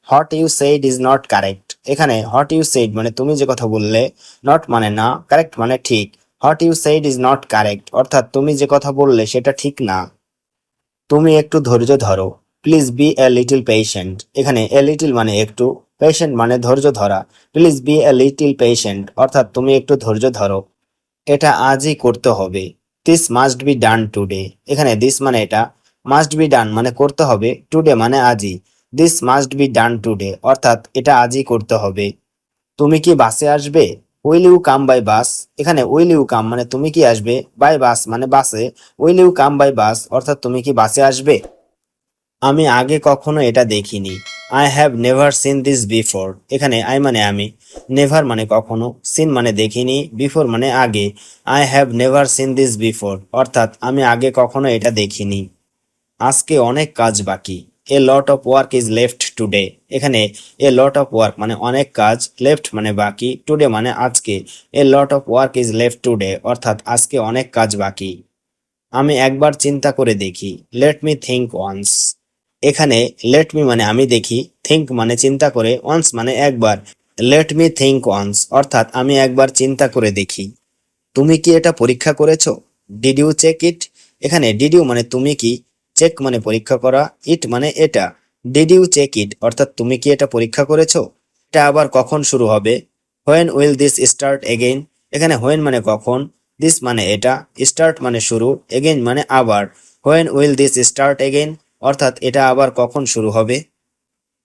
what you said is not correct. এখানে হোয়াট ইউ সেইড মানে তুমি যে কথা বললে, নট মানে না, কারেক্ট মানে ঠিক। What you said is not correct, অর্থাৎ তুমি যে কথা বললে সেটা ঠিক না। তুমি একটু ধৈর্য ধরো, please B a little patient. এখানে এ লিটল মানে একটু, পেশেন্ট মানে ধৈর্য ধরা। Please B a little patient, অর্থাৎ তুমি একটু ধৈর্য ধরো। এটা আজই করতে হবে, this must be done today. এখানে দিস মানে এটা, মাস্ট বি ডান মানে করতে হবে, টুডে মানে আজই। This must be done today, অর্থাৎ এটা আজই করতে হবে। তুমি কি বাসে আসবে? Will you come by bus. এখানে উইল ইউ কাম মানে তুমি কি আসবে, বাই বাস মানে বাসে। Will you come by bus, অর্থাৎ তুমি কি বাসে আসবে? আমি আগে কখনো এটা দেখিনি, I have never seen this before. এখানে আই মানে আমি, নেভার মানে কখনো, সিন মানে দেখিনি, বিফোর মানে আগে। I have never seen this before, অর্থাৎ আমি আগে কখনো এটা দেখিনি। আজকে অনেক কাজ বাকি, a lot of work is left today. এখানে এ লট অফ ওয়ার্ক মানে অনেক কাজ, লেফট মানে বাকি, টুডে মানে আজকে। A lot of work is left today, অর্থাৎ আজকে অনেক কাজ বাকি। আমি একবার চিন্তা করে দেখি, লেট মি থিঙ্ক ওয়ান্স। এখানে লেট মি মানে আমি দেখি, থিঙ্ক মানে চিন্তা করে, ওয়ান্স মানে একবার। লেট মি থিঙ্ক ওয়ান্স, অর্থাৎ আমি একবার চিন্তা করে দেখি। তুমি কি এটা পরীক্ষা করেছো? Did you check it? এখানে ডিড ইউ মানে তুমি কি, চেক মানে পরীক্ষা করা, ইট মানে এটা। ডিড ইউ চেক ইট, অর্থাৎ তুমি কি এটা পরীক্ষা করেছো? এটা আবার কখন শুরু হবে? When will this start again? এখানে হোয়েন মানে কখন, দিস মানে এটা, স্টার্ট মানে শুরু, এগেইন মানে আবার। When will this start again, অর্থাৎ এটা আবার কখন শুরু হবে?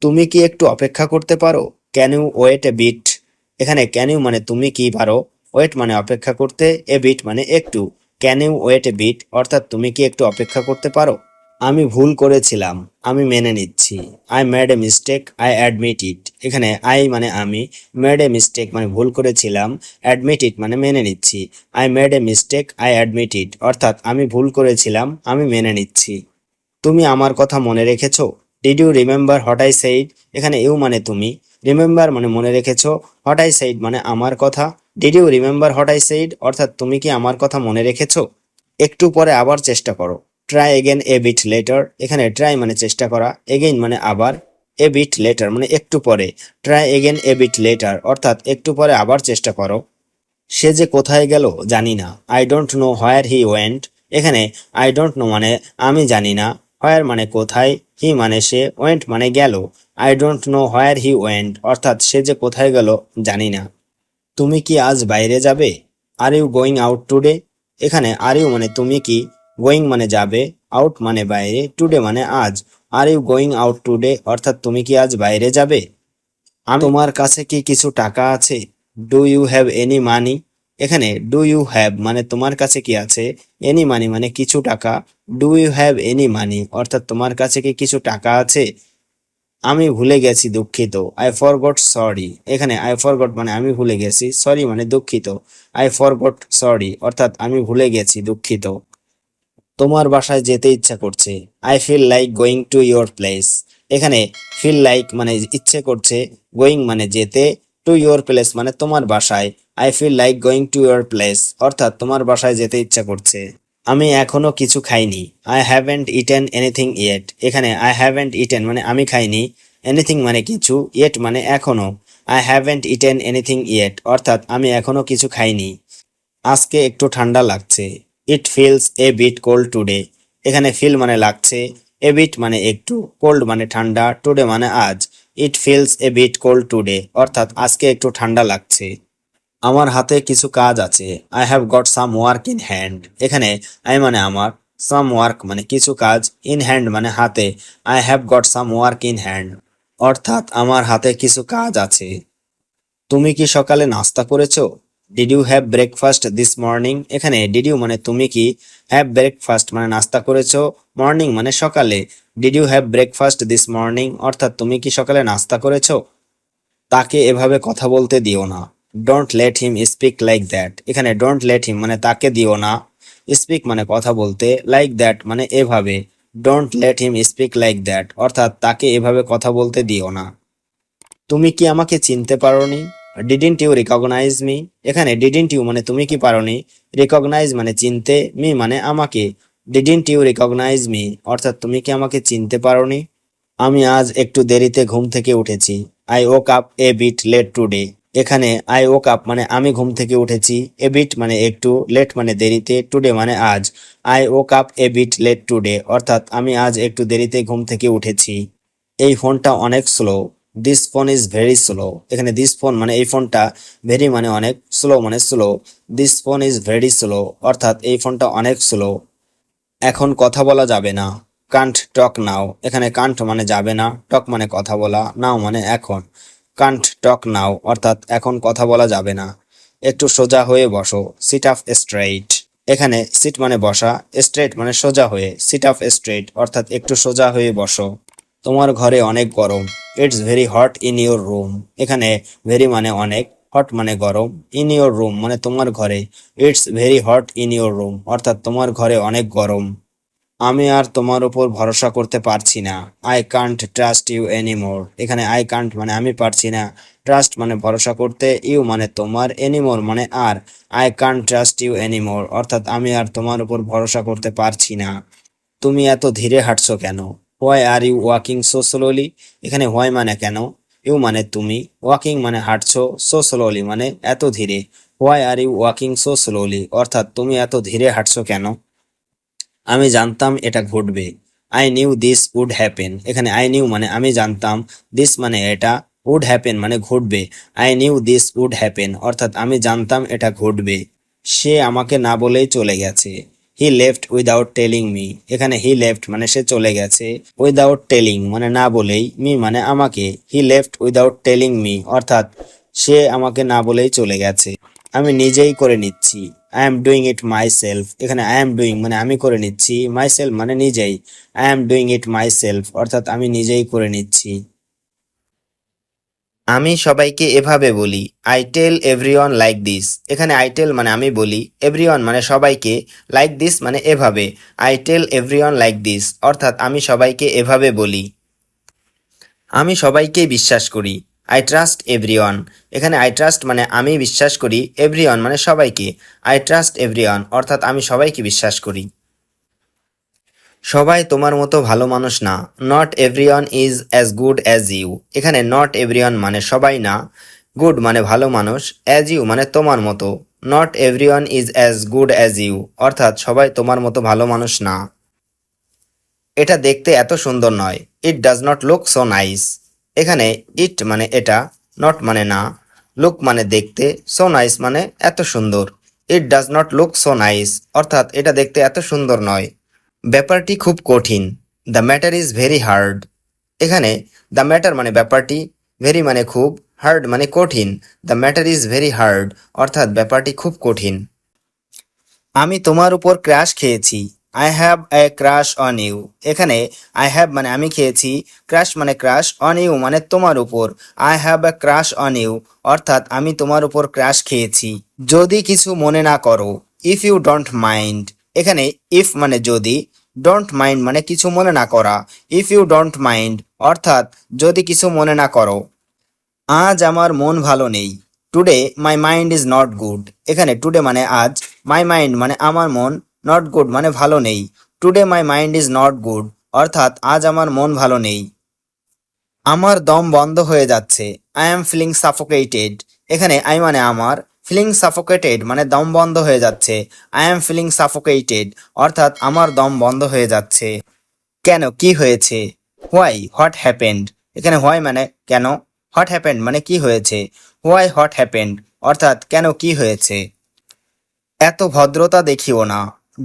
তুমি কি একটু অপেক্ষা করতে পারো? Can you wait a bit? এখানে ক্যান ইউ মানে তুমি কি পারো, ওয়েট মানে অপেক্ষা করতে, এ বিট মানে একটু। Can you wait a bit, অর্থাৎ তুমি কি একটু অপেক্ষা করতে পারো? আমি ভুল করেছিলাম, আমি মেনে নিচ্ছি। I made a mistake, I admit it. এখানে আই মানে আমি, মেড এ মিস্টেক মানে ভুল করেছিলাম, অ্যাডমিট ইট মানে মেনে নিচ্ছি। I made a mistake, I admit it, অর্থাৎ আমি ভুল করেছিলাম, আমি মেনে নিচ্ছি। তুমি আমার কথা মনে রেখেছো? Did you remember what I said? এখানে ইউ মানে তুমি, রিমেম্বার মানে মনে রেখেছো, হোয়াট আই সেইড মানে আমার কথা। Did you remember what I said, অর্থাৎ তুমি কি আমার কথা মনে রেখেছো? একটু পরে আবার চেষ্টা করো, try again a bit later. এখানে ট্রাই মানে চেষ্টা করা, এগেইন মানে আবার, এ বিট লেটার মানে একটু পরে। Try again a bit later, অর্থাৎ একটু পরে আবার চেষ্টা করো। সে যে কোথায় গেল জানি না, I don't know where he went. এখানে আই ডোন্ট নো মানে আমি জানি না, হোয়ার মানে কোথায়, হি মানে সে, ওয়েন্ট মানে গেল। I don't know where he went, অর্থাৎ সে যে কোথায় গেল জানি না। তুমি কি আজ বাইরে যাবে? Are you going out today? এখানে আর ইউ মানে তুমি কি, গোয়িং মানে যাবে, আউট মানে বাইরে, টুডে মানে আজ। Are you going out today অর্থাৎ তুমি কি আজ বাইরে যাবে? তোমার কাছে কি কিছু টাকা আছে? Do you have any money? এখানে ডু ইউ হ্যাভ মানে তোমার কাছে কি আছে, এনি মানি মানে কিছু টাকা, do you have any money অর্থাৎ তোমার কাছে কি কিছু টাকা আছে? আমি ভুলে গেছি, দুঃখিত। I forgot sorry. এখানে আই ফরগট মানে আমি ভুলে গেছি, সরি মানে দুঃখিত। আই ফরগট সরি অর্থাৎ আমি ভুলে গেছি, দুঃখিত। তোমার বাসায় যেতে ইচ্ছা করছে। I feel like going to your place. এখানে ফিল লাইক মানে ইচ্ছে করছে, গোয়িং মানে যেতে, টু ইয়োর প্লেস মানে তোমার বাসায়। I feel like going to your place অর্থাৎ তোমার বাসায় যেতে ইচ্ছা করছে। আমি এখনো কিছু খাইনি। I haven't eaten anything yet. এখানে আই হ্যাভেন্ট ইটেন মানে আমি খাইনি, এনিথিং মানে কিছু, ইয়েট মানে এখনো। I haven't eaten anything yet অর্থাৎ আমি এখনো কিছু খাইনি। আজকে একটু ঠান্ডা লাগছে। It feels a bit cold today. এখানে ফিল মানে লাগছে, এ বিট মানে একটু, কোল্ড মানে ঠান্ডা, টুডে মানে আজ। It feels a bit cold today অর্থাৎ আজকে একটু ঠান্ডা লাগছে। আমার হাতে কিছু কাজ আছে। I have got some work in hand. এখানে আই মানে আমার, সাম ওয়ার্ক মানে কিছু কাজ, ইন হ্যান্ড মানে হাতে। I have got some work in hand অর্থাৎ আমার হাতে কিছু কাজ আছে। তুমি কি সকালে নাস্তা করেছো? Did you have breakfast this morning? এখানে ডিড ইউ মানে তুমি কি, হ্যাভ ব্রেকফাস্ট মানে নাস্তা করেছো, মর্নিং মানে সকালে। Did you have breakfast this morning অর্থাৎ তুমি কি সকালে নাস্তা করেছো? তাকে এভাবে কথা বলতে দিও না। Don't let him speak like that. এখানে ডোন্ট লেট হিম মানে তাকে দিও না, স্পিক মানে কথা বলতে, লাইক দ্যাট মানে এভাবে। Don't let him speak like that অর্থাৎ তাকে এভাবে কথা বলতে দিও না। তুমি কি আমাকে চিনতে পারোনি? Didn't you recognise me? এখানে ডিডন্ট ইউ মানে তুমি কি পারোনি, রিকগনাইজ মানে চিনতে, মি মানে আমাকে। ডিডন্ট ইউ রিকগনাইজ মি অর্থাৎ তুমি কি আমাকে চিনতে পারোনি? আমি আজ একটু দেরিতে ঘুম থেকে উঠেছি। I woke up a bit late today. এখানে আই ওক আপ মানে আমি ঘুম থেকে উঠেছি, এ বিট মানে একটু, লেট মানে দেরিতে, টুডে মানে আজ। I woke up a bit late today অর্থাৎ আমি আজ একটু দেরিতে ঘুম থেকে উঠেছি। এই ফোনটা অনেক slow. This phone is very slow. এখানে দিস ফোন মানে এই ফোনটা, ভেরি মানে অনেক, স্লো মানে slow. This phone is very slow অর্থাৎ এই ফোনটা অনেক স্লো। এখন কথা বলা যাবে না। কান্ট টক নাও। এখানে কান্ট মানে যাবে না, টক মানে কথা বলা, নাও মানে এখন। কান্ট টক নাও অর্থাৎ এখন কথা বলা যাবে না। একটু সোজা হয়ে বসো। Sit up straight. এখানে সিট মানে বসা, স্ট্রেট মানে সোজা হয়ে, সিট আপ স্ট্রেইট অর্থাৎ একটু সোজা হয়ে বসো। তোমার ঘরে অনেক গরম। It's very hot in your room. এখানে ভেরি মানে অনেক, হট মানে গরম, ইন ইউর রুম মানে তোমার ঘরে। It's very hot in your room অর্থাৎ তোমার ঘরে অনেক গরম। আমি আর তোমার উপর ভরসা করতে পারছি না। I can't trust you anymore. এখানে আই কান্ট মানে আমি পারছি না, ট্রাস্ট মানে ভরসা করতে, ইউ মানে তোমার, এনিমোর মানে আর। I can't trust you anymore অর্থাৎ আমি আর তোমার উপর ভরসা করতে পারছি না। তুমি এত ধীরে হাঁটছো কেন? Why are you walking so slowly? এখানে হোয়াই মানে কেন, ইউ মানে তুমি, ওয়াকিং মানে হাঁটছো, সো স্লোলি মানে এত ধীরে। Why are you walking so slowly অর্থাৎ তুমি এত ধীরে হাঁটছো কেন? আমি জানতাম এটা ঘটবে। I knew this would happen. এখানে আই নিউ মানে আমি জানতাম, দিস মানে এটা, উড হ্যাপেন মানে ঘটবে। I knew this would happen অর্থাৎ আমি জানতাম এটা ঘটবে। সে আমাকে না বলেই চলে গেছে। He left without telling me. এখানে হি লেফট মানে সে চলে গেছে, উইদাউট টেলিং মানে না বলেই, মি মানে আমাকে। He left without telling me অর্থাৎ সে আমাকে না বলেই চলে গেছে। আমি নিজেই করে নিচ্ছি। I am doing it myself. এখানে আই এম ডুইং মানে আমি করে নিচ্ছি, মাই সেলফ মানে নিজেই। I am doing it myself অর্থাৎ আমি নিজেই করে নিচ্ছি। আমি সবাইকে এভাবে বলি। I tell everyone like this. এখানে আই টেল মানে আমি বলি, এভরিওয়ান মানে সবাইকে, লাইক দিস মানে এভাবে। I tell everyone like this অর্থাৎ আমি সবাইকে এভাবে বলি। আমি সবাইকে বিশ্বাস করি। I trust everyone. এখানে আই ট্রাস্ট মানে আমি বিশ্বাস করি, এভরিওয়ান মানে সবাইকে। আই ট্রাস্ট এভরিওয়ান অর্থাৎ আমি সবাইকে বিশ্বাস করি। সবাই তোমার মতো ভালো মানুষ না। Not everyone is as good as you. এখানে নট এভরিওয়ান মানে সবাই না, গুড মানে ভালো মানুষ, অ্যাজ ইউ মানে তোমার মতো। Not everyone is as good as you অর্থাৎ সবাই তোমার মতো ভালো মানুষ না। এটা দেখতে এত সুন্দর নয়। ইট does not look so nice. এখানে ইট মানে এটা, নট মানে না, লুক মানে দেখতে, সো নাইস মানে এত সুন্দর। It does not look so nice অর্থাৎ এটা দেখতে এত সুন্দর নয়। ব্যাপারটি খুব কঠিন, the matter is very hard. এখানে দ্য ম্যাটার মানে ব্যাপারটি, ভেরি মানে খুব, হার্ড মানে কঠিন। The matter is very hard অর্থাৎ ব্যাপারটি খুব কঠিন। আমি তোমার উপর ক্র্যাশ খেয়েছি, I have a crush on you. এখানে আই হ্যাভ মানে আমি খেয়েছি, ক্র্যাশ মানে ক্রাশ, অন ইউ মানে তোমার উপর। I have a crush on you অর্থাৎ আমি তোমার উপর ক্র্যাশ খেয়েছি। যদি কিছু মনে না করো, ইফ ইউ ডোন্ট মাইন্ড। এখানে ইফ মানে যদি, ডোন্ট মাইন্ড মানে কিছু মনে না করা। ইফ ইউ ডোন্ট মাইন্ড অর্থাৎ যদি কিছু মনে না করো। আজ আমার মন ভালো নেই, today my mind is not good. এখানে টুডে মানে আজ, মাই মাইন্ড মানে আমার মন, নট গুড মানে ভালো নেই। Today my mind is not good অর্থাৎ আজ আমার মন ভালো নেই। আমার দম বন্ধ হয়ে যাচ্ছে, আই এম ফিলিং সাফোকেটেড। এখানে আই মানে আমার, ফিলিং সাফোকেটেড মানে দম বন্ধ হয়ে যাচ্ছে। আই এম ফিলিং সাফোকেটেড অর্থাৎ আমার দম বন্ধ হয়ে যাচ্ছে। কেন, কি হয়েছে? Why, what happened. এখানে হোয়াই মানে কেন, হোয়াট হ্যাপেন্ড মানে কি হয়েছে। হোয়াই হোয়াট হ্যাপেন্ড অর্থাৎ কেন কি হয়েছে। এত ভদ্রতা দেখিও না,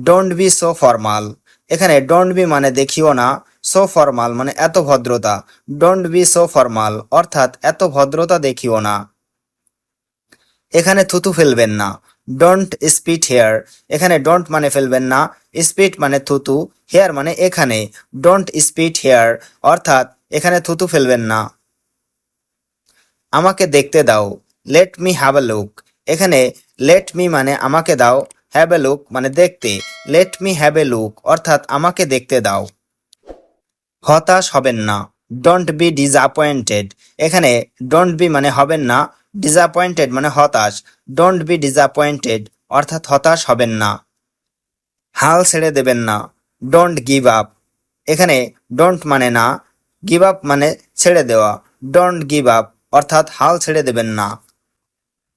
ডোন্ট বি সো ফর্মাল। এখানে ডোন্ট বি মানে দেখিও না, সো ফর্মাল মানে এত ভদ্রতা। ডোন্ট বি সো ফর্মাল অর্থাৎ এত ভদ্রতা দেখিও না। এখানে থুতু ফেলবেন না, ডোন্ট স্পিট হেয়ার। এখানে ডোন্ট মানে ফেলবেন না, স্পিট মানে থুতু, হেয়ার মানে এখানে। ডোন্ট স্পিট হেয়ার অর্থাৎ এখানে থুতু ফেলবেন না। আমাকে দেখতে দাও, let me have a look. এখানে লেট মি মানে আমাকে দাও, হ্যাভ এ লুক মানে দেখতে। Let me have a look অর্থাৎ আমাকে দেখতে দাও। হতাশ হবেন না, ডোন্ট বি ডিসঅ্যাপয়েন্টেড। এখানে ডোন্ট বি মানে হবেন না, ডিসঅ্যাপয়েন্টেড মানে হতাশ। ডোন্ট বি ডিসঅ্যাপয়েন্টেড অর্থাৎ হতাশ হবেন না। হাল ছেড়ে দেবেন না, ডোন্ট গিভ আপ। এখানে ডোন্ট মানে না, গিভ আপ মানে ছেড়ে দেওয়া। ডোন্ট গিভ আপ অর্থাৎ হাল ছেড়ে দেবেন না।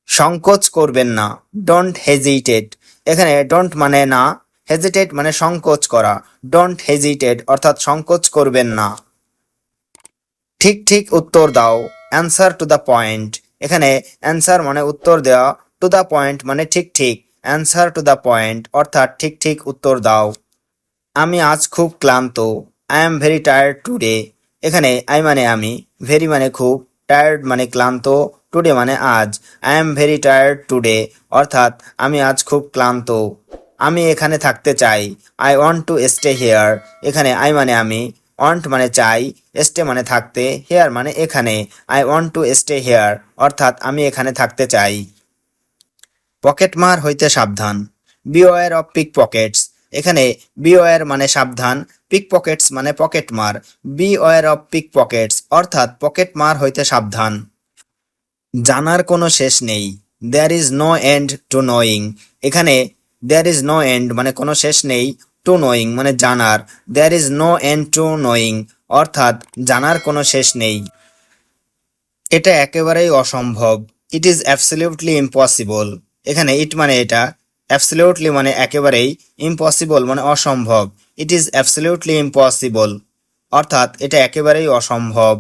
সংকোচ করবেন না, ডোন্ট হেজিটেট। এখানে ডোন্ট মানে না, হেজিটেট মানে সংকোচ করা। ডোন্ট হেজিটেট অর্থাৎ সংকোচ করবেন না। ঠিক ঠিক উত্তর দাও, অ্যান্সার টু দ্য পয়েন্ট। এখানে অ্যান্সার মানে উত্তর দেওয়া, টু দ্য পয়েন্ট মানে ঠিক ঠিক। অ্যান্সার টু দ্য পয়েন্ট অর্থাৎ ঠিক ঠিক উত্তর দাও। আমি আজ খুব ক্লান্ত, I am very tired today. এখানে আই মানে আমি, ভেরি মানে খুব, টায়ার্ড মানে ক্লান্ত, টুডে মানে আজ। I am very tired today অর্থাৎ আমি আজ খুব ক্লান্ত। আমি এখানে থাকতে চাই, I want to stay hair. এখানে আই মানে আমি, ওয়ান্ট মানে চাই, স্টে মানে থাকতে, হেয়ার মানে এখানে। I want to stay here অর্থাৎ আমি এখানে থাকতে চাই। পকেটমার হইতে সাবধান, বিওয়ার অফ পিক পকেটস। এখানে বিওয়ার মানে সাবধান, পিক পকেটস মানে পকেটমার। বিওয়ার অফ পিক পকেটস অর্থাৎ পকেটমার হইতে সাবধান। জানার কোনো শেষ নেই, there is no end to knowing. এখানে দেয়ার ইজ নো এন্ড মানে কোনো শেষ নেই, টু নোয়িং মানে জানার। There is no end to knowing অর্থাৎ জানার কোনো শেষ নেই। এটা একেবারেই অসম্ভব, ইট ইজ অ্যাবসলিউটলি ইম্পসিবল। এখানে ইট মানে এটা, অ্যাবসলিউটলি মানে একেবারেই, ইম্পসিবল মানে অসম্ভব। ইট ইজ অ্যাবসলিউটলি ইম্পসিবল অর্থাৎ এটা একেবারেই অসম্ভব।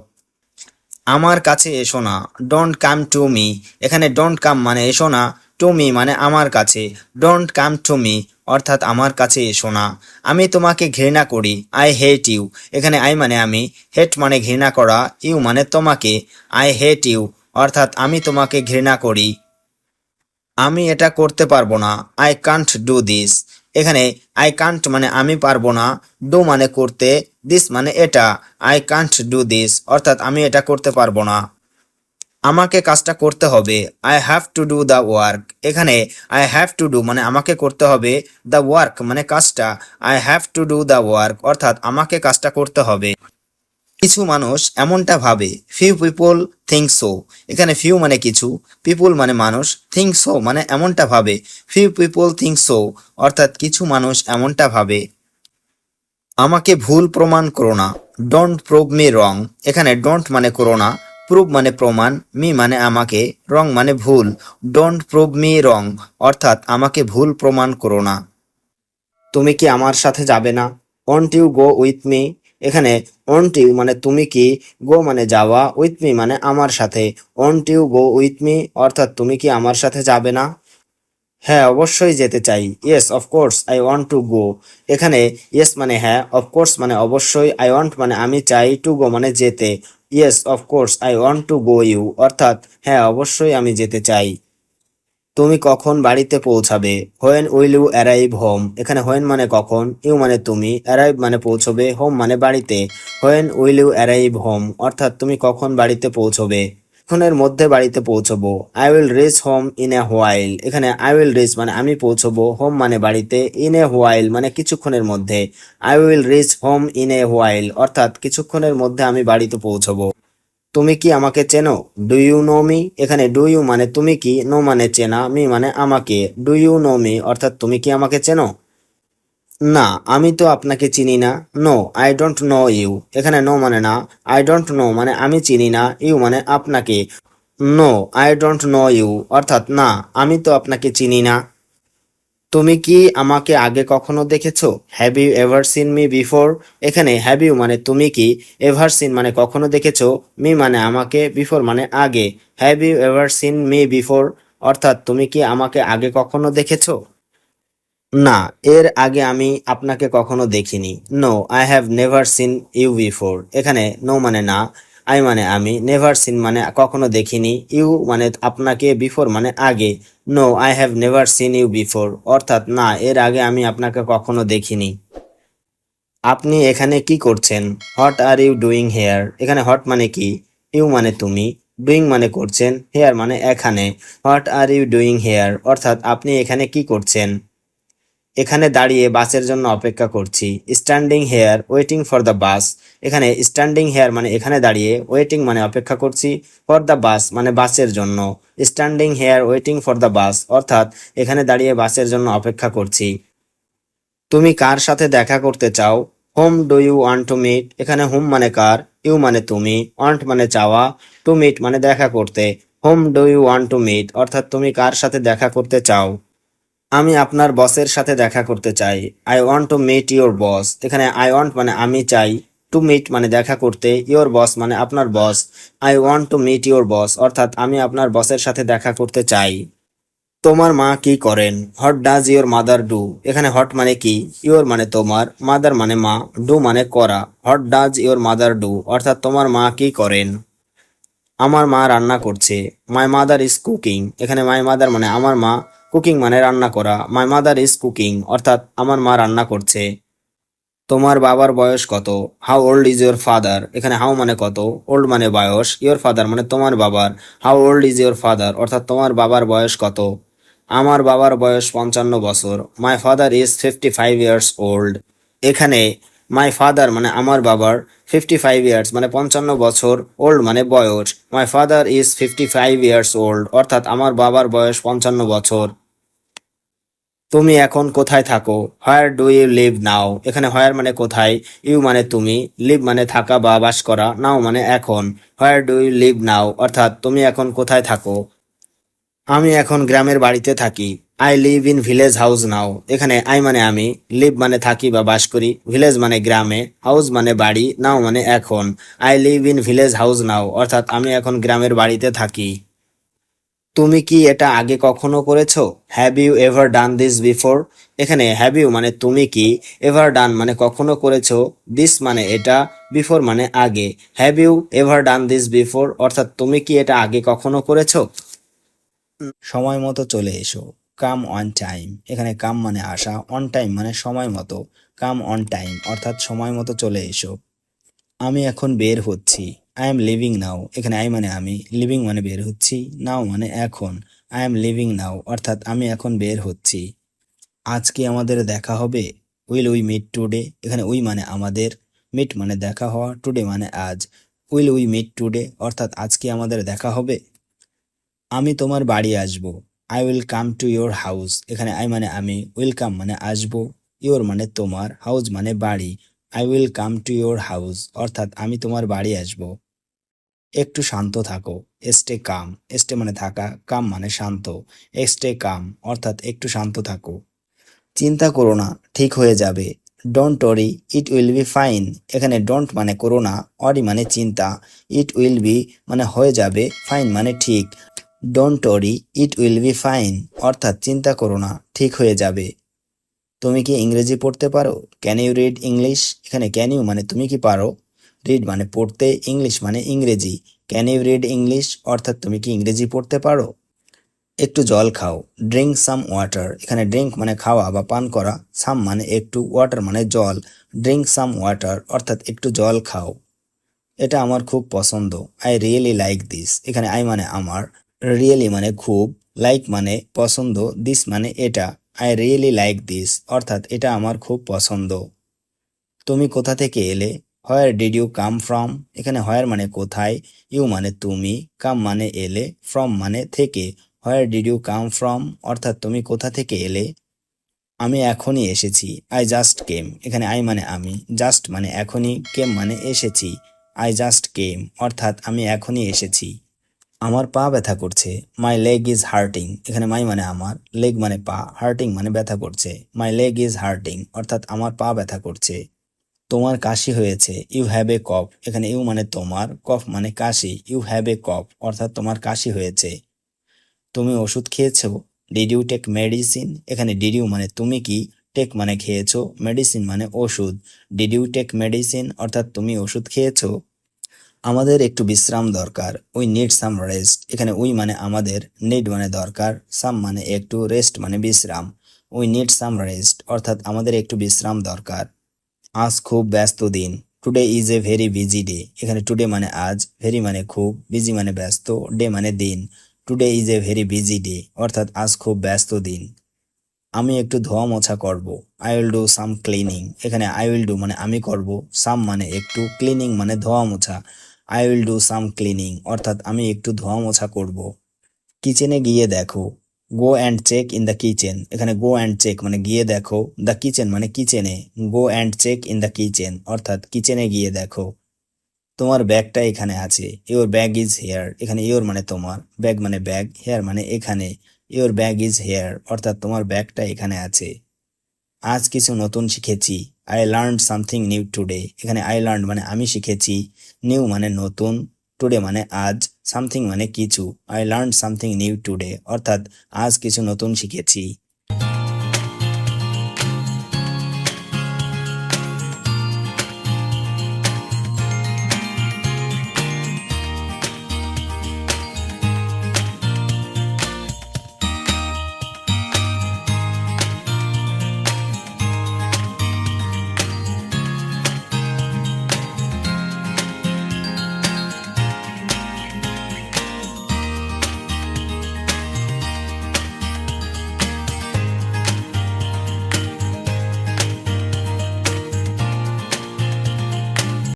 আমার কাছে এসো না, ডোন্ট কাম টু মি। এখানে ডোন্ট কাম মানে এসো না, টু মি মানে আমার কাছে। ডোন্ট কাম টু মি অর্থাৎ আমার কাছে এসো না। আমি তোমাকে ঘৃণা করি, আই হেট ইউ। এখানে আই মানে আমি, হেট মানে ঘৃণা করা, ইউ মানে তোমাকে। আই হেট ইউ অর্থাৎ আমি তোমাকে ঘৃণা করি। আমি এটা করতে পারবো না, আই কান্ট ডু দিস। এখানে আই কান্ট মানে আমি পারবো না, ডু মানে করতে, দিস মানে এটা। আই কান্ট ডু দিস অর্থাৎ আমি এটা করতে পারবো না। আমাকে কাজটা করতে হবে, I have to do the work. এখানে আই হ্যাভ টু ডু মানে আমাকে করতে হবে, দ্য ওয়ার্ক মানে কাজটা। I have to do the work অর্থাৎ আমাকে কাজটা করতে হবে। কিছু মানুষ এমনটা ভাবে, ফিউ পিপল থিঙ্ক সো। এখানে ফিউ মানে কিছু, পিপুল মানে মানুষ, থিঙ্ক সো মানে এমনটা ভাবে। ফিউ পিপল থিঙ্ক সো অর্থাৎ কিছু মানুষ এমনটা ভাবে। আমাকে ভুল প্রমাণ করো না, ডোন্ট প্রুভ মি রং। এখানে ডোন্ট মানে করো না, প্রুভ মানে প্রমাণ, মি মানে আমাকে, রং মানে ভুল। ডোন্ট প্রুভ মি রং অর্থাৎ আমাকে ভুল প্রমাণ করো না। তুমি কি আমার সাথে যাবে না, won't you go with me. এখানে ওন্ট ইউ মানে তুমি কি, গো মানে যাওয়া, উইথ মি মানে আমার সাথে। Won't you go with me অর্থাৎ তুমি কি আমার সাথে যাবে না? হ্যাঁ অবশ্যই যেতে চাই। Yes of course I want to গো। এখানে ইয়েস মানে হ্যাঁ, অফকোর্স মানে অবশ্যই, আই ওয়ান্ট মানে আমি চাই, টু গো মানে যেতে। Yes of course I want to go you অর্থাৎ হ্যাঁ অবশ্যই আমি যেতে চাই। তুমি কখন বাড়িতে পৌঁছাবে? When will you arrive home. এখানে হোয়েন মানে কখন, ইউ মানে তুমি, অ্যারাইভ মানে পৌঁছবে, হোম মানে বাড়িতে। When will you arrive home অর্থাৎ তুমি কখন বাড়িতে পৌঁছবে? কিছুক্ষণের মধ্যে বাড়িতে পৌঁছবো। I will reach home in a while. এখানে আই উইল রিচ মানে আমি পৌঁছবো, হোম মানে বাড়িতে, ইন এ হোয়াইল মানে কিছুক্ষণের মধ্যে। I will reach home in a while অর্থাৎ কিছুক্ষণের মধ্যে আমি বাড়িতে পৌঁছবো। তুমি কি আমাকে চেনো? Do you know me. এখানে ডু ইউ মানে তুমি কি, নো মানে চেনা, মি মানে আমাকে। ডু ইউ নো মি অর্থাৎ তুমি কি আমাকে চেনো? না আমি তো আপনাকে চিনি না। No I don't know you. এখানে নো মানে না, আই ডোন্ট নো মানে আমি চিনি না, ইউ মানে আপনাকে। No I don't know you অর্থাৎ না আমি তো আপনাকে চিনি না। তুমি কি আমাকে আগে কখনো দেখেছো? Have you ever seen me before. এখানে হ্যাভ ইউ মানে তুমি কি, এভার সিন মানে কখনো দেখেছো, মি মানে আমাকে, বিফোর মানে আগে। Have you ever seen me before অর্থাৎ তুমি কি আমাকে আগে কখনো দেখেছো? না এর আগে আমি আপনাকে কখনো দেখিনি। No I have never seen you before. এখানে নো মানে না, আই মানে আমি, নেভার সিন মানে কখনো দেখিনি, ইউ মানে আপনাকে, বিফোর মানে আগে। No I have never seen you before অর্থাৎ না এর আগে আমি আপনাকে কখনো দেখিনি। আপনি এখানে কি করছেন? What are you doing here. এখানে হট মানে কি, ইউ মানে তুমি, ডুইং মানে করছেন, হেয়ার মানে এখানে। What are you doing here অর্থাৎ আপনি এখানে কি করছেন? এখানে দাঁড়িয়ে বাসের জন্য অপেক্ষা করছি। Standing here waiting for the bus. এখানে স্ট্যান্ডিং হেয়ার মানে এখানে দাঁড়িয়ে, ওয়েটিং মানে অপেক্ষা করছি, ফর দ্য বাস মানে বাসের জন্য। Standing here waiting for the bus অর্থাৎ এখানে দাঁড়িয়ে বাসের জন্য অপেক্ষা করছি। তুমি কার সাথে দেখা করতে চাও? Whom do you want to meet. এখানে হোম মানে কার, ইউ মানে তুমি, ওয়ান্ট মানে চাওয়া, টু মিট মানে দেখা করতে। Whom do you want to meet অর্থাৎ তুমি কার সাথে দেখা করতে চাও? আমি আপনার বসের সাথে দেখা করতে চাই। I want to meet your boss. এখানে আই ওয়ান্ট মানে আমি চাই, টু মিট মানে দেখা করতে, ইওর বস মানে আপনার boss. I want to meet your boss অর্থাৎ আমি আপনার বসের সাথে দেখা করতে চাই। তোমার মা কি করেন? What does your mother do. এখানে হট মানে কি, ইওর মানে তোমার, মাদার মানে মা, ডু মানে করা। What does your mother do অর্থাৎ তোমার মা কি করেন? আমার মা রান্না করছে। My mother is cooking. এখানে মাই মাদার মানে আমার মা, কুকিং মানে রান্না করা। মাই মাদার ইজ কুকিং অর্থাৎ আমার মা রান্না করছে। তোমার বাবার বয়স কত? How old is your father. এখানে হাউ মানে কত, ওল্ড মানে বয়স, ইউর ফাদার মানে তোমার বাবার। How old is your father অর্থাৎ তোমার বাবার বয়স কত? আমার বাবার বয়স 55 বছর। My father is 55 years old. এখানে মাই ফাদার মানে আমার বাবার, 55 ইয়ার্স মানে 55 বছর, ওল্ড মানে বয়স। My father is 55 years old অর্থাৎ আমার বাবার বয়স 55 বছর। তুমি এখন কোথায় থাকো? হোয়ার ডু ইউ লিভ নাও। এখানে হোয়ার মানে কোথায়, ইউ মানে তুমি, লিভ মানে থাকা বা বাস করা, নাও মানে এখন। হোয়ার ডু ইউ লিভ নাও অর্থাৎ তুমি এখন কোথায় থাকো? আমি এখন গ্রামের বাড়িতে থাকি। I live in village house now. এখানে আই মানে আমি, লিভ মানে থাকি বা বাস করি, ভিলেজ মানে গ্রামে, হাউস মানে বাড়ি, নাও মানে এখন। I live in village house now অর্থাৎ আমি এখন গ্রামের বাড়িতে থাকি। তুমি কি এটা আগে কখনো করেছো? Have you ever done this before. এখানে হ্যাভ ইউ মানে তুমি কি, এভার ডান মানে কখনো করেছো, দিস মানে এটা, বিফোর মানে আগে। Have you ever done this before অর্থাৎ তুমি কি এটা আগে কখনো করেছো? সময় মতো চলে এসো। Come on time. এখানে কাম মানে আসা, অন টাইম মানে সময় মতো। কাম অন টাইম অর্থাৎ সময় মতো চলে এসো। আমি এখন বের হচ্ছি। আই এম লিভিং নাও। এখানে আই মানে আমি, লিভিং মানে বের হচ্ছি, নাও মানে এখন। আই এম লিভিং নাও অর্থাৎ আমি এখন বের হচ্ছি। আজকে আমাদের দেখা হবে। Will we meet today. এখানে উই মানে আমাদের, মিট মানে দেখা হওয়া, টুডে মানে আজ। উইল উই মিট টুডে অর্থাৎ আজকে আমাদের দেখা হবে। আমি তোমার বাড়ি আসবো। I will come to your house. এখানে আই মানে আমি, উইল কাম মানে আসবো, ইয়োর মানে তোমার, হাউস মানে বাড়ি। I will come to your house অর্থাৎ আমি তোমার বাড়ি আসবো। একটু শান্ত থাকো। Stay calm. স্টে মানে থাকা, কাম মানে শান্ত। স্টে কাম অর্থাৎ একটু শান্ত থাকো। চিন্তা করো না, ঠিক হয়ে যাবে। Don't worry it will be fine. এখানে ডোন্ট মানে করো না, অরি মানে চিন্তা, ইট উইল বি মানে হয়ে যাবে, ফাইন মানে ঠিক। Don't worry it will be fine অর্থাৎ চিন্তা করো না, ঠিক হয়ে যাবে। তুমি কি ইংরেজি পড়তে পারো? Can you read English? এখানে ক্যান ইউ মানে তুমি কি পারো, রিড মানে পড়তে, ইংলিশ মানে ইংরেজি। ক্যান ইউ রিড ইংলিশ অর্থাৎ তুমি কি ইংরেজি পড়তে পারো? একটু জল খাও, ড্রিঙ্ক সাম ওয়াটার। এখানে ড্রিঙ্ক মানে খাওয়া বা পান করা, সাম মানে একটু, ওয়াটার মানে জল। ড্রিঙ্ক সাম ওয়াটার অর্থাৎ একটু জল খাও। এটা আমার খুব পছন্দ, আই রিয়েলি লাইক দিস। এখানে আই মানে আমার, রিয়েলি মানে খুব, লাইক মানে পছন্দ, দিস মানে এটা। আই রিয়েলি লাইক দিস অর্থাৎ এটা আমার খুব পছন্দ। তুমি কোথা থেকে এলে? Where did you come from? এখানে হোয়ার মানে কোথায়, ইউ মানে তুমি, কাম মানে এলে, ফ্রম মানে থেকে। Where did you come from অর্থাৎ তুমি কোথা থেকে এলে? আমি এখনই এসেছি, আই জাস্ট কেম। এখানে আই মানে আমি, জাস্ট মানে এখনই, কেম মানে এসেছি। আই জাস্ট কেম অর্থাৎ আমি এখনই এসেছি। আমার পা ব্যথা করছে, মাই লেগ ইজ হার্টিং। এখানে মাই মানে আমার, লেগ মানে পা, হার্টিং মানে ব্যথা করছে। মাই লেগ ইজ হার্টিং অর্থাৎ আমার পা ব্যথা করছে। তোমার কাশি হয়েছে, ইউ হ্যাভ এ কফ। এখানে ইউ মানে তোমার, কফ মানে কাশি, ইউ হ্যাভ এ কফ অর্থাৎ তোমার কাশি হয়েছে। তুমি ওষুধ খেয়েছো? Did you take medicine? এখানে ডিড ইউ মানে তুমি কি, টেক মানে খেয়েছো, মেডিসিন মানে ওষুধ। ডিড ইউ টেক মেডিসিন অর্থাৎ তুমি ওষুধ খেয়েছো। আমাদের একটু বিশ্রাম দরকার, উই নিড সাম রেস্ট। এখানে উই মানে আমাদের, নিড মানে দরকার, সাম মানে একটু, রেস্ট মানে বিশ্রাম। উই নিড সাম রেস্ট অর্থাৎ আমাদের একটু বিশ্রাম দরকার। আজ খুব ব্যস্ত দিন, today is a very busy day. এখানে টুডে মানে আজ, ভেরি মানে খুব, বিজি মানে ব্যস্ত, ডে মানে দিন। Today is a very busy day অর্থাৎ আজ খুব ব্যস্ত দিন। আমি একটু ধোয়া মোছা করব, I will do some cleaning. এখানে আই উইল ডু মানে আমি করব, সাম মানে একটু, ক্লিনিং মানে ধোয়া মোছা। I will do some cleaning অর্থাৎ আমি একটু ধোয়া মোছা করব। কিচেনে গিয়ে দেখো, go and check in the kitchen. এখানে গো অ্যান্ড চেক মানে গিয়ে দেখো, দ্য কিচেন মানে কিচেনে, go and check in the kitchen অর্থাৎ কিচেনে গিয়ে দেখো। তোমার ব্যাগটা এখানে আছে, ইওর ব্যাগ ইজ হেয়ার। এখানে ইওর মানে তোমার, ব্যাগ মানে ব্যাগ, হেয়ার মানে এখানে। ইওর ব্যাগ ইজ হেয়ার অর্থাৎ তোমার ব্যাগটা এখানে আছে। আজ কিছু নতুন শিখেছি, I learn something new today. এখানে আই লার্ন মানে আমি শিখেছি, নিউ মানে নতুন, টুডে মানে আজ, সামথিং মানে কিছু। I learn something new today অর্থাৎ আজ কিছু নতুন শিখেছি।